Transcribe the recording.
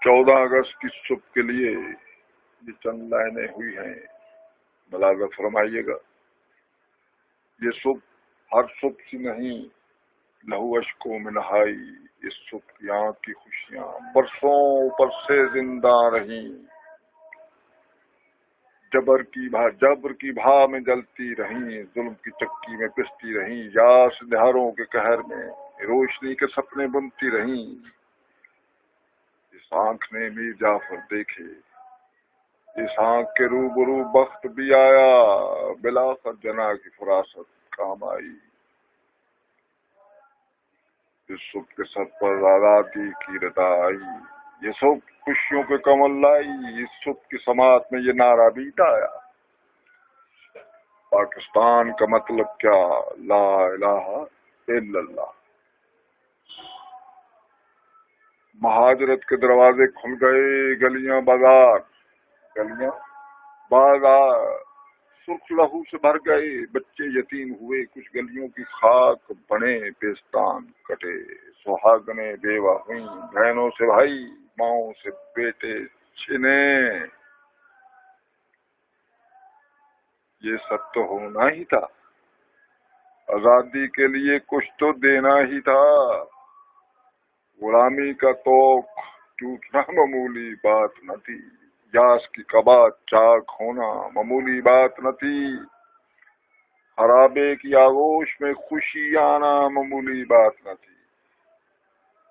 14 اگست کی صبح کے لیے یہ چند لائنیں ہوئی ہیں، بلاغت فرمائیے گا۔ یہ صبح ہر صبح سی نہیں، لہو اشکوں میں نہائی، اس صبح کی آنکھ کی خوشیاں برسوں پر سے زندہ رہیں، جبر کی بھا میں جلتی رہیں، ظلم کی چکی میں پستی رہیں، یاس دہروں کے قہر میں روشنی کے سپنے بنتی رہیں۔ اس آنکھ نے میر جعفر دیکھے، اس آنکھ کے روبرو بخت بھی آیا، بلاخر جنا کی فراست کام آئی۔ اس صبح کے سر پر آزادی کی ردا آئی، یہ صبح خوشیوں کے کمل لائی، اس صبح کی سماعت میں یہ نعرہ بیت آیا، پاکستان کا مطلب کیا، لا الہ الا اللہ۔ مہاجرت کے دروازے کھل گئے، گلیاں بازار سرخ لہو سے بھر گئے، بچے یتیم ہوئے، کچھ گلیوں کی خاک بنے، بیستان کٹے، سہاگنیں بیوہ ہوئیں، بہنوں سے بھائی، ماؤں سے بیٹے چھنے۔ یہ سب تو ہونا ہی تھا، آزادی کے لیے کچھ تو دینا ہی تھا، غلامی کا توق ٹوٹنا معمولی بات نہ تھی، یاس کی قبا چاک ہونا معمولی بات نہ تھی، خرابے کی آغوش میں خوشی آنا معمولی بات نہ تھی۔